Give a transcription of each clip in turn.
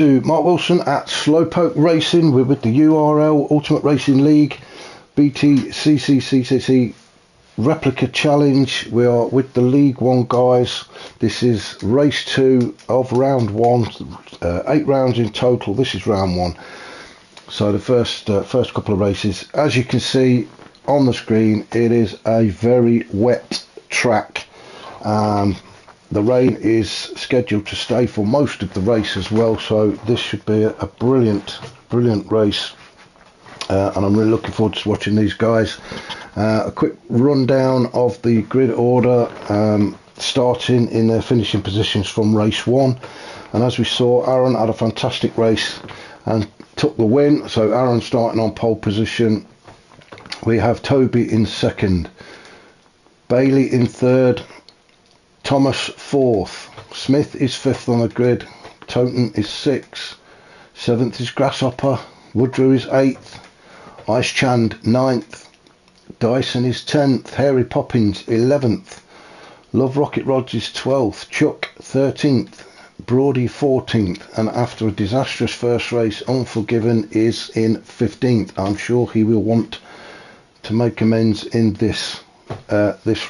To Mark Wilson at Slowpoke Racing. We're with the URL Ultimate Racing League BTCC Replica Challenge. We are with the League 1 guys. This is race 2 of round 1, 8 rounds in total. This is round 1. So the first couple of races, as you can see on the screen, it is a very wet track. The rain is scheduled to stay for most of the race as well, so this should be a brilliant race, and I'm really looking forward to watching these guys. A quick rundown of the grid order, starting in their finishing positions from race 1, and as we saw, Aaron had a fantastic race and took the win. So Aaron starting on pole position. We have Toby in second, Bailey in third, Thomas 4th, Smith is 5th on the grid, Toten is 6th, 7th is Grasshopper, Woodrow is 8th, Ice Chand 9th, Dyson is 10th, Hairy Poppins 11th, Love Rocket Rods is 12th, Chuck 13th, Brody 14th, and after a disastrous first race, Unforgiven is in 15th. I'm sure he will want to make amends in this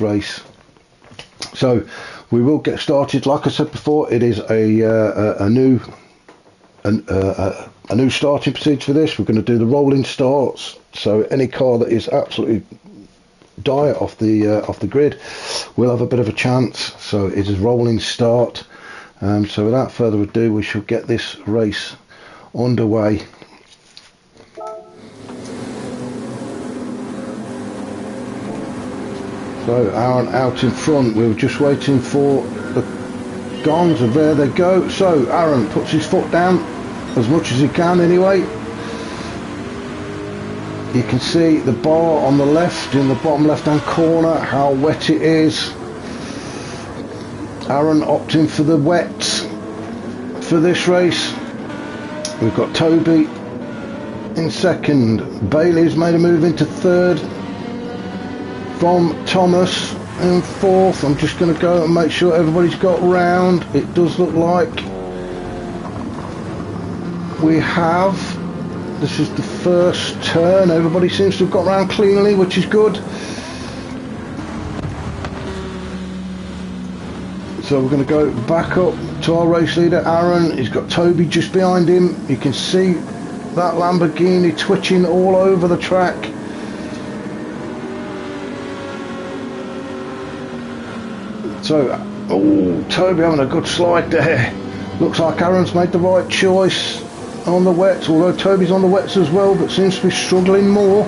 race. So we will get started. Like I said before, it is a new starting procedure for this. We're going to do the rolling starts. So any car that is absolutely dire off the grid will have a bit of a chance. So it is rolling start. So without further ado, we shall get this race underway. So Aaron out in front. We were just waiting for the gongs, and there they go. So Aaron puts his foot down as much as he can anyway. You can see the bar on the left in the bottom left hand corner, how wet it is. Aaron opting for the wets for this race. We've got Toby in second. Bailey's made a move into third from Thomas in fourth. I'm just going to go and make sure everybody's got round. It does look like we have. This is the first turn. Everybody seems to have got round cleanly, which is good. So we're going to go back up to our race leader, Aaron. He's got Toby just behind him. You can see that Lamborghini twitching all over the track. So, oh, Toby having a good slide there. Looks like Aaron's made the right choice on the wets, although Toby's on the wets as well, but seems to be struggling more.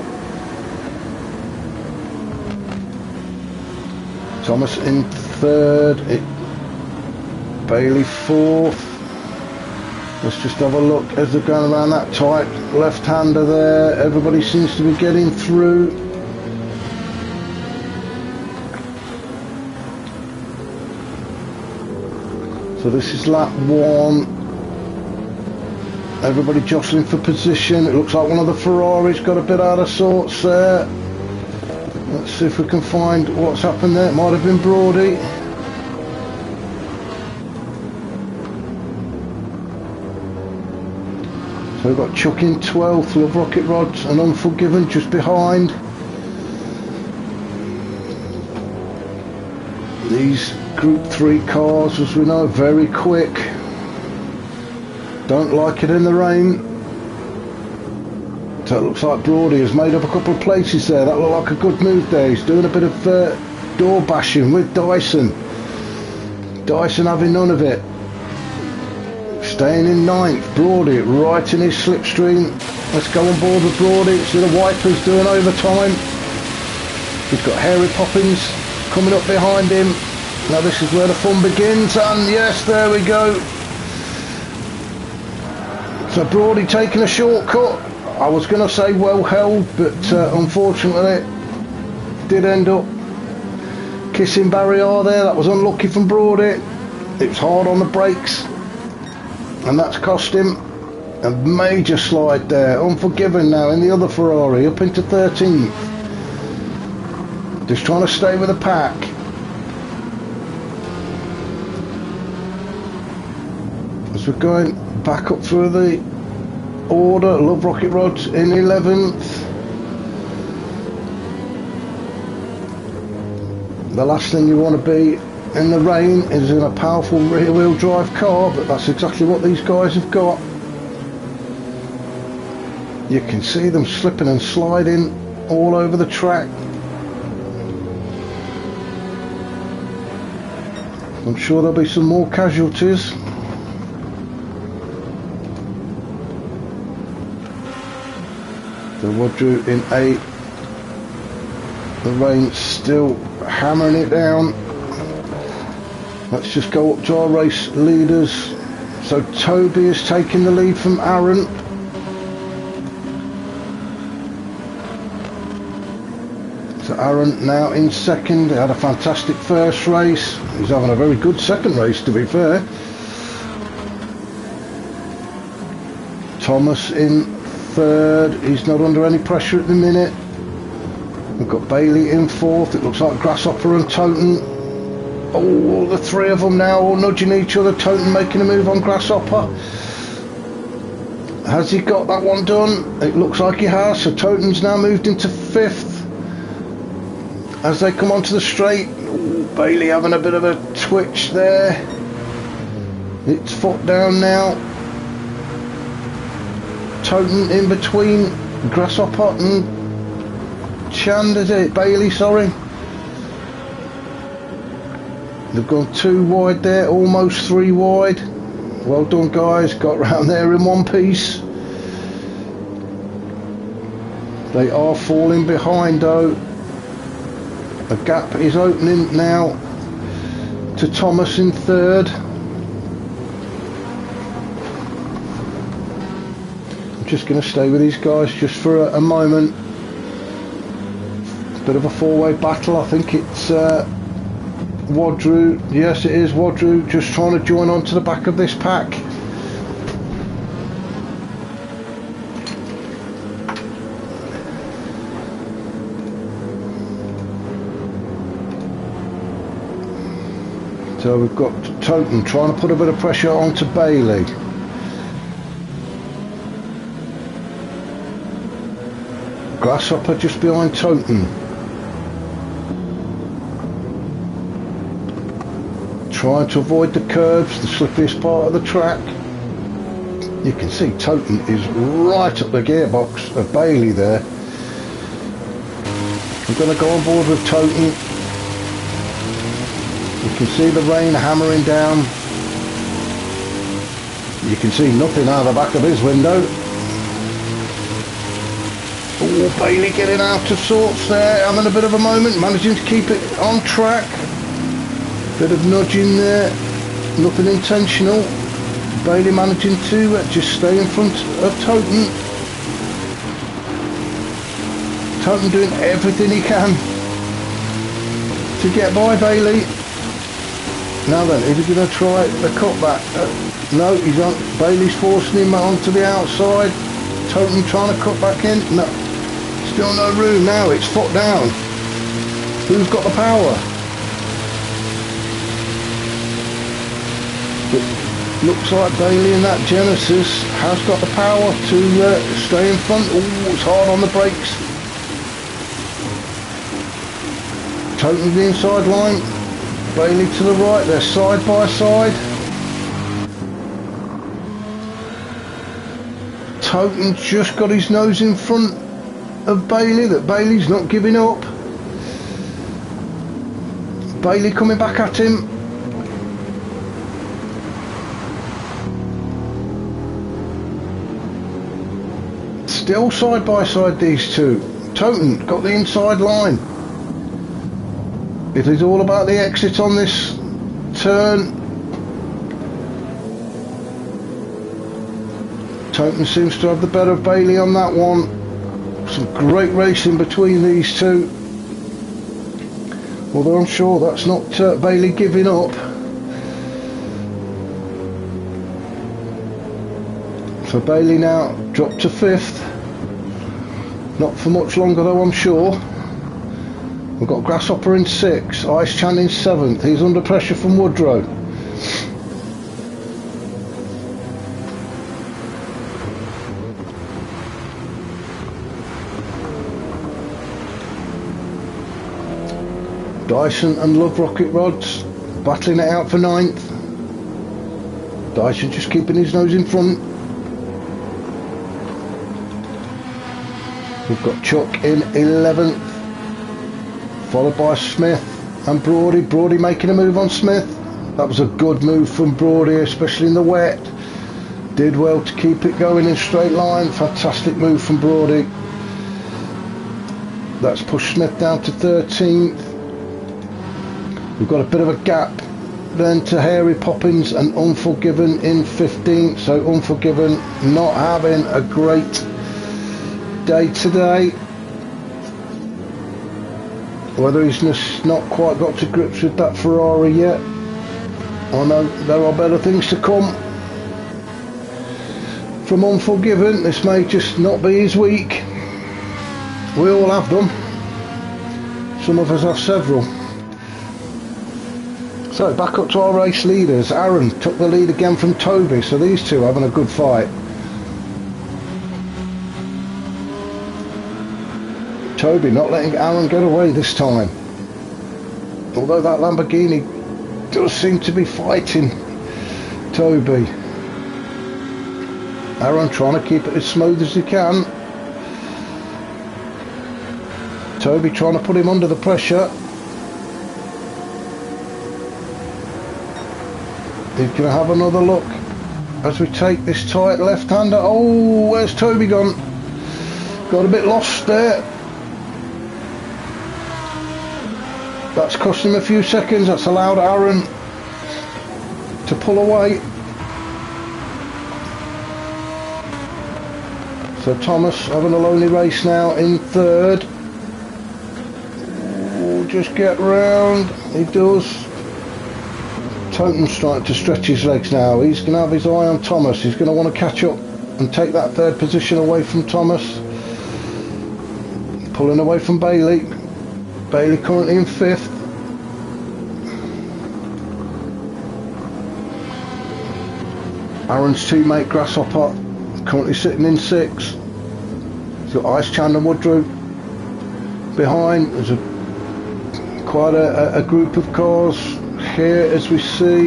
Thomas in third, Bailey 4th. Let's just have a look as they're going around that tight left-hander there. Everybody seems to be getting through. So this is lap 1. Everybody jostling for position. It looks like one of the Ferraris got a bit out of sorts there. Let's see if we can find what's happened there. It might have been Brody. So we've got Chuck in 12th, Love Rocket Rods and Unforgiven just behind. These Group 3 cars, as we know, very quick. Don't like it in the rain. So it looks like Brody has made up a couple of places there. That looked like a good move there. He's doing a bit of door bashing with Dyson. Dyson having none of it. Staying in 9th. Brody right in his slipstream. Let's go on board with Brody. See the wipers doing overtime. He's got Hairy Poppins coming up behind him. Now this is where the fun begins, and yes, there we go. So Brody taking a shortcut. I was going to say well held, but unfortunately did end up kissing barrier there. That was unlucky from Brody. It was hard on the brakes, and that's cost him a major slide there. Unforgiven now in the other Ferrari, up into 13th. Just trying to stay with the pack. As we're going back up through the order. Love Rocket Rods in 11th. The last thing you want to be in the rain is in a powerful rear wheel drive car, but that's exactly what these guys have got. You can see them slipping and sliding all over the track. I'm sure there'll be some more casualties. The Wadru in 8. The rain's still hammering it down. Let's just go up to our race leaders. So Toby is taking the lead from Aaron. So Aaron now in second. He had a fantastic first race. He's having a very good second race, to be fair. Thomas in third. He's not under any pressure at the minute. We've got Bailey in fourth. It looks like Grasshopper and Toten. Oh, the three of them now all nudging each other. Toten making a move on Grasshopper. Has he got that one done? It looks like he has. So Toten's now moved into fifth. As they come onto the straight, ooh, Bailey having a bit of a twitch there. It's foot down now. Toten in between Grasshopper and Bailey, sorry. They've gone 2 wide there, almost 3 wide. Well done, guys, got round there in one piece. They are falling behind though. A gap is opening now to Thomas in third. I'm just going to stay with these guys just for a moment. Bit of a 4-way battle. I think it's Wadru. Yes, it is Wadru just trying to join onto the back of this pack. So we've got Toten trying to put a bit of pressure onto Bailey. Grasshopper just behind Toten. Trying to avoid the curbs, the slippiest part of the track. You can see Toten is right up the gearbox of Bailey there. I'm going to go on board with Toten. You can see the rain hammering down. You can see nothing out of the back of his window. Oh, Bailey getting out of sorts there, having a bit of a moment, managing to keep it on track. Bit of nudging there, nothing intentional. Bailey managing to just stay in front of Toten. Toten doing everything he can to get by Bailey. Now then, is he going to try the cutback? No, he's on. Bailey's forcing him onto the outside. Toten trying to cut back in. No, still no room now. It's foot down. Who's got the power? It looks like Bailey in that Genesis has got the power to stay in front. Oh, it's hard on the brakes. Toten the inside line. Bailey to the right, they're side by side. Toten just got his nose in front of Bailey, that Bailey's not giving up. Bailey coming back at him. Still side by side these two. Toten got the inside line. It is all about the exit on this turn. Toten seems to have the better of Bailey on that one. Some great racing between these two. Although I'm sure that's not Bailey giving up. So Bailey now dropped to 5th. Not for much longer though, I'm sure. We've got Grasshopper in 6th, Ice Chan in 7th. He's under pressure from Woodrow. Dyson and Love Rocket Rods battling it out for 9th. Dyson just keeping his nose in front. We've got Chuck in 11th, followed by Smith and Brody. Brody making a move on Smith. That was a good move from Brody, especially in the wet. Did well to keep it going in straight line. Fantastic move from Brody. That's pushed Smith down to 13th. We've got a bit of a gap then to Hairy Poppins and Unforgiven in 15th. So Unforgiven not having a great day today. Whether he's just not quite got to grips with that Ferrari yet. I know there are better things to come from Unforgiven. This may just not be his week. We all have them. Some of us have several. So back up to our race leaders. Aaron took the lead again from Toby, so these two having a good fight. Toby not letting Aaron get away this time. Although that Lamborghini does seem to be fighting Toby. Aaron trying to keep it as smooth as he can. Toby trying to put him under the pressure. He's going to have another look as we take this tight left-hander. Oh, where's Toby gone? Got a bit lost there. That's cost him a few seconds. That's allowed Aaron to pull away. So Thomas having a lonely race now in 3rd. Oh, just get round. He does. Totem's starting to stretch his legs now. He's going to have his eye on Thomas. He's going to want to catch up and take that 3rd position away from Thomas. Pulling away from Bailey. Bailey currently in 5th. Aaron's teammate Grasshopper currently sitting in 6th. He's got Ice Chan and Woodrow behind. There's quite a group of cars here as we see.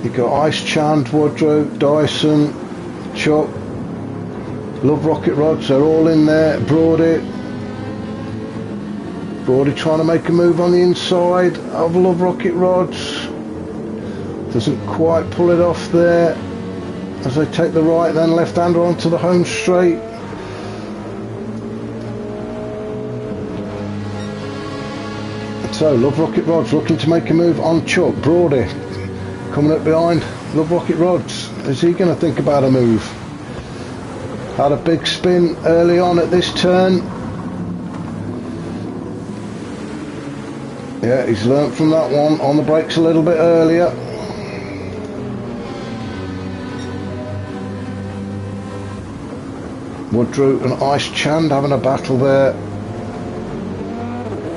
You've got Ice Chan, Woodrow, Dyson, Chuck, Love Rocket Rods, they're all in there. Brody trying to make a move on the inside of Love Rocket Rods. Doesn't quite pull it off there as they take the right then left-hander onto the home straight. So Love Rocket Rods looking to make a move on Chuck. Brody coming up behind Love Rocket Rods. Is he going to think about a move? Had a big spin early on at this turn. Yeah, he's learnt from that one. On the brakes a little bit earlier. Woodrow and Ice Chand having a battle there.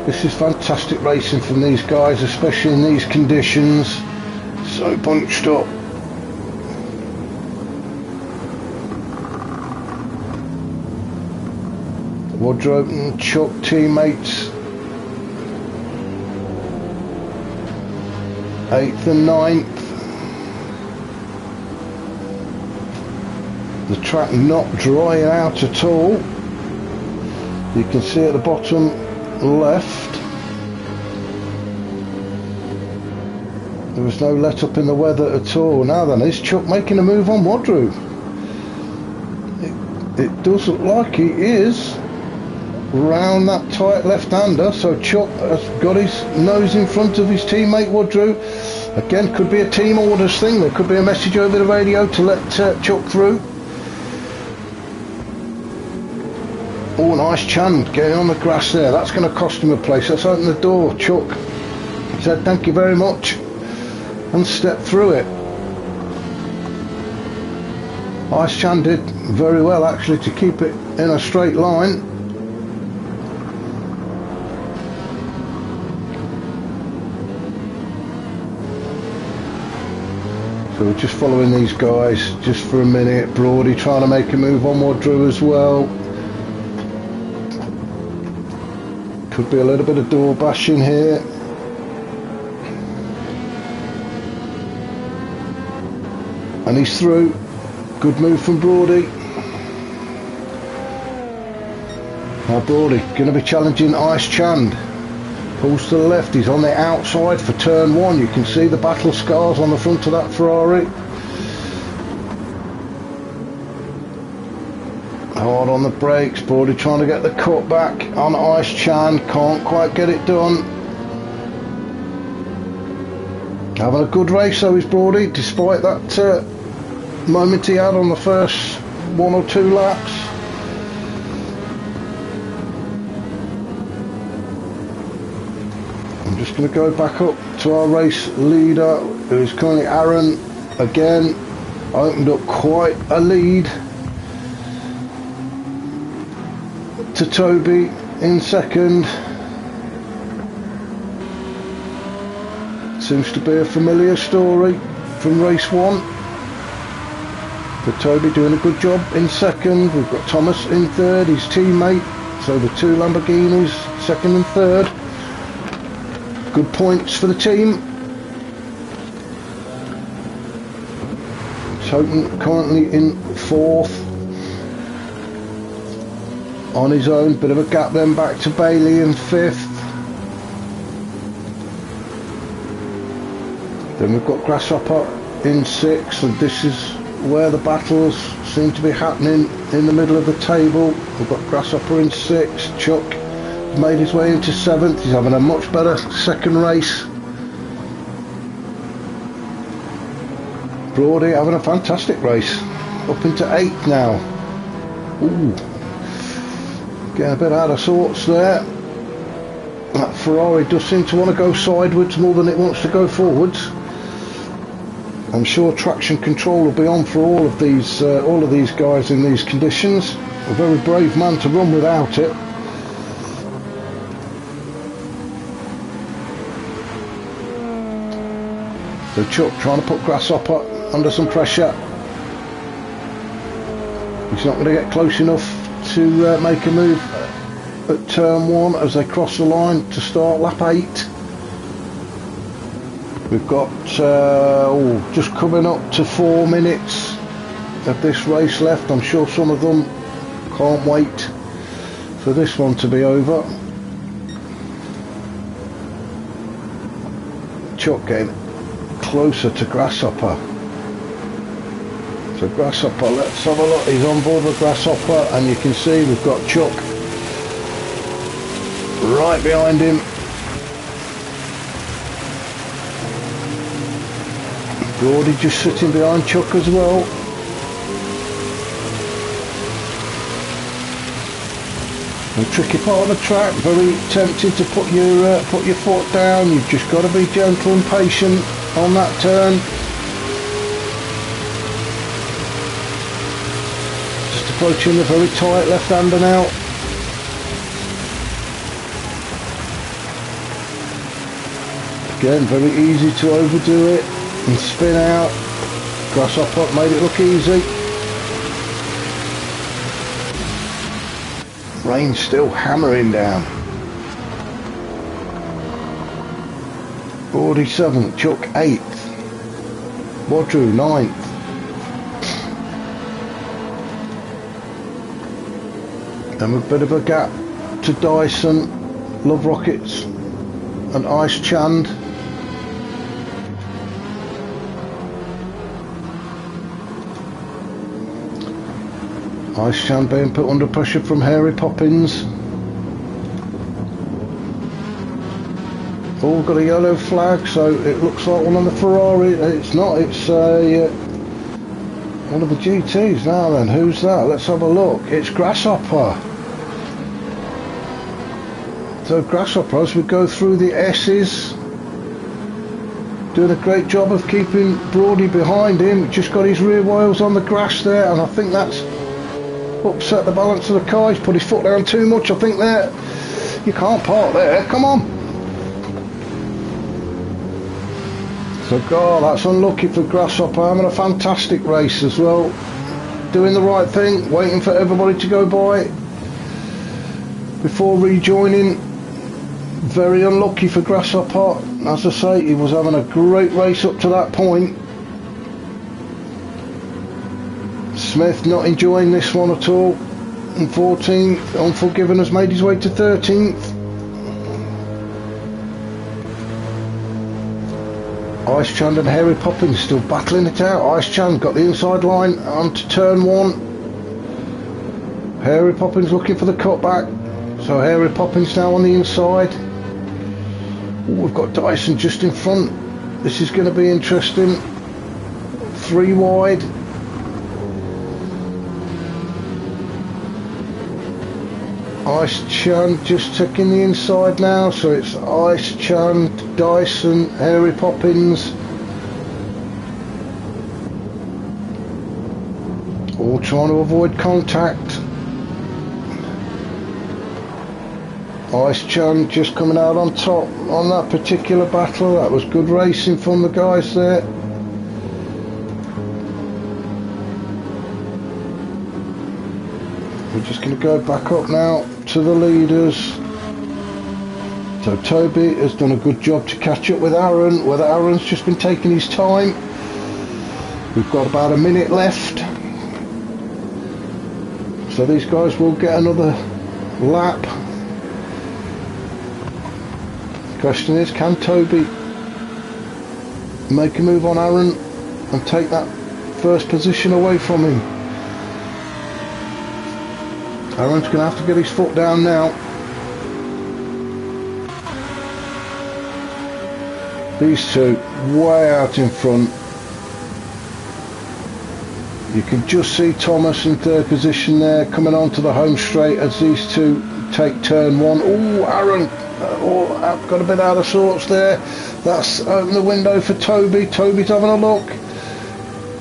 This is fantastic racing from these guys, especially in these conditions. So bunched up. Woodrow and Chuck teammates. 8th and 9th. The track not drying out at all. You can see at the bottom left there was no let up in the weather at all. Now then, is Chuck making a move on Woodrow? It does look like he is round that tight left-hander, so Chuck has got his nose in front of his teammate Woodrow. Again, could be a team orders thing. There could be a message over the radio to let Chuck through. Oh, nice Chand getting on the grass there. That's going to cost him a place. Let's open the door. Chuck said thank you very much and stepped through it. Ice Chand did very well actually to keep it in a straight line. So we're just following these guys just for a minute. Brody trying to make a move on Woodrow as well. Could be a little bit of door bashing here. And he's through. Good move from Brody. Now Brody going to be challenging Ice Chand. Pulls to the left. He's on the outside for turn one. You can see the battle scars on the front of that Ferrari. Hard on the brakes. Brody trying to get the cut back on Ice Chand. Can't quite get it done. Having a good race though is Brody, despite that moment he had on the first 1 or 2 laps. I'm just going to go back up to our race leader, who is currently Aaron. Again, opened up quite a lead to Toby in second. Seems to be a familiar story from race 1. But Toby doing a good job in second. We've got Thomas in third, his teammate. So the 2 Lamborghinis, second and third. Good points for the team. Toten currently in fourth. On his own, bit of a gap then back to Bailey in fifth. Then we've got Grasshopper in sixth, and this is where the battles seem to be happening in the middle of the table. We've got Grasshopper in sixth. Chuck made his way into seventh. He's having a much better second race. Brody having a fantastic race, up into eighth now. Ooh, getting a bit out of sorts there. That Ferrari does seem to want to go sideways more than it wants to go forwards. I'm sure traction control will be on for all of these guys in these conditions. A very brave man to run without it. So Chuck trying to put Grasshopper under some pressure. He's not going to get close enough to make a move at turn 1 as they cross the line to start lap 8. We've got just coming up to 4 minutes of this race left. I'm sure some of them can't wait for this one to be over. Chuck getting closer to Grasshopper. So Grasshopper, let's have a look. He's on board with Grasshopper, and you can see we've got Chuck right behind him. Brody just sitting behind Chuck as well. The tricky part of the track, very tempted to put your foot down. You've just got to be gentle and patient on that turn. Just approaching the very tight left-hander now. Again, very easy to overdo it and spin out. Grasshopper made it look easy. Rain still hammering down. Brody 7th, Chuck 8th, Wadru 9th. Then a bit of a gap to Dyson, Love Rockets and Ice Chand. Ice Chand being put under pressure from Hairy Poppins. All got a yellow flag, so it looks like one of the Ferrari. It's not, it's one of the GTs. Now then, who's that? Let's have a look. It's Grasshopper. So Grasshopper, as we go through the S's, doing a great job of keeping Brody behind him. Just got his rear wheels on the grass there, and I think that's upset the balance of the car. He's put his foot down too much, I think there. You can't park there, come on. So God, that's unlucky for Grasshopper, having a fantastic race as well. Doing the right thing, waiting for everybody to go by before rejoining Very unlucky for Grasshopper. As I say, he was having a great race up to that point. Smith not enjoying this one at all. And 14th, Unforgiven has made his way to 13th. Ice Chan and Hairy Poppins still battling it out. Ice Chan got the inside line onto turn 1. Hairy Poppins looking for the cutback. So Hairy Poppins now on the inside. Ooh, we've got Dyson just in front. This is going to be interesting. 3 wide. Ice Chan just taking the inside now, so it's Ice Chan, Dyson, Hairy Poppins, all trying to avoid contact. Ice Chan just coming out on top on that particular battle. That was good racing from the guys there. We're just going to go back up now to the leaders. So Toby has done a good job to catch up with Aaron, whether Aaron's just been taking his time. We've got about a minute left, so these guys will get another lap. The question is, can Toby make a move on Aaron and take that first position away from him? Aaron's going to have to get his foot down now. These two way out in front. You can just see Thomas in 3rd position there, coming onto the home straight as these two take turn 1. Oh, Aaron, got a bit out of sorts there. That's opened the window for Toby. Toby's having a look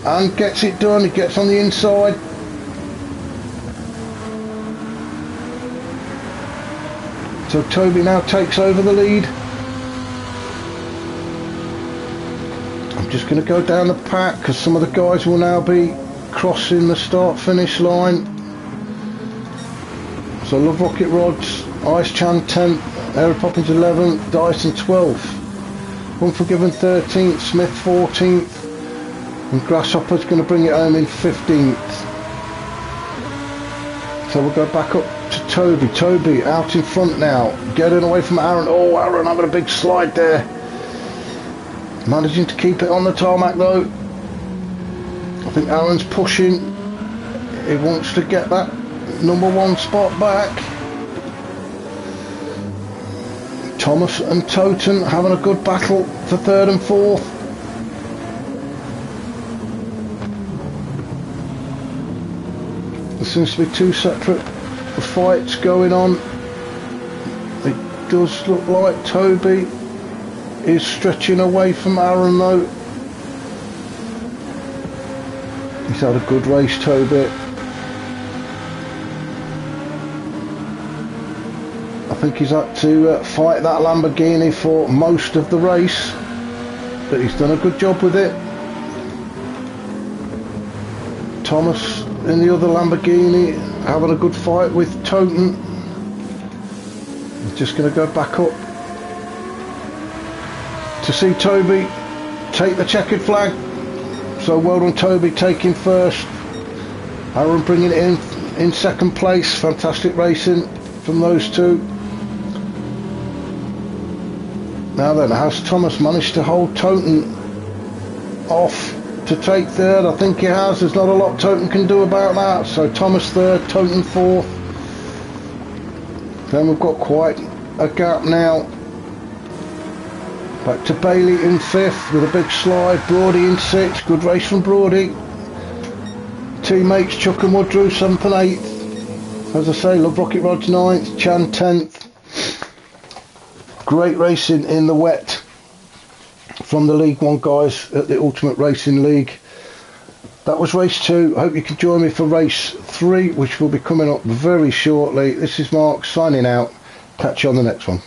and gets it done. He gets on the inside. So Toby now takes over the lead. I'm just going to go down the pack because some of the guys will now be crossing the start-finish line. So Love Rocket Rods, Ice Chan 10th, Hairy Poppins 11th, Dyson 12th, Unforgiven 13th, Smith 14th, and Grasshopper's going to bring it home in 15th. So we'll go back up to Toby. Toby out in front now, getting away from Aaron. Oh, Aaron having a big slide there. Managing to keep it on the tarmac though. I think Aaron's pushing. He wants to get that number 1 spot back. Thomas and Toten having a good battle for 3rd and 4th. There seems to be 2 separate fights going on. It does look like Toby is stretching away from Aaron though. He's had a good race, Toby. I think he's had to fight that Lamborghini for most of the race, but he's done a good job with it. Thomas in the other Lamborghini having a good fight with Toten. He's just going to go back up to see Toby take the checkered flag. So well done Toby taking first. Aaron bringing it in 2nd place. Fantastic racing from those two. Now then, has Thomas managed to hold Toten off to take 3rd? I think he has. There's not a lot Toten can do about that. So Thomas 3rd, Toten 4th. Then we've got quite a gap now. Back to Bailey in 5th with a big slide. Brody in 6th. Good race from Brody. Teammates Chuck and Woodrow 7th and 8th. As I say, Love Rocket Rods 9th. Chan 10th. Great racing in the wet from the League 1 guys at the Ultimate Racing League. That was race 2. Hope you can join me for race 3, which will be coming up very shortly. This is Mark signing out. Catch you on the next one.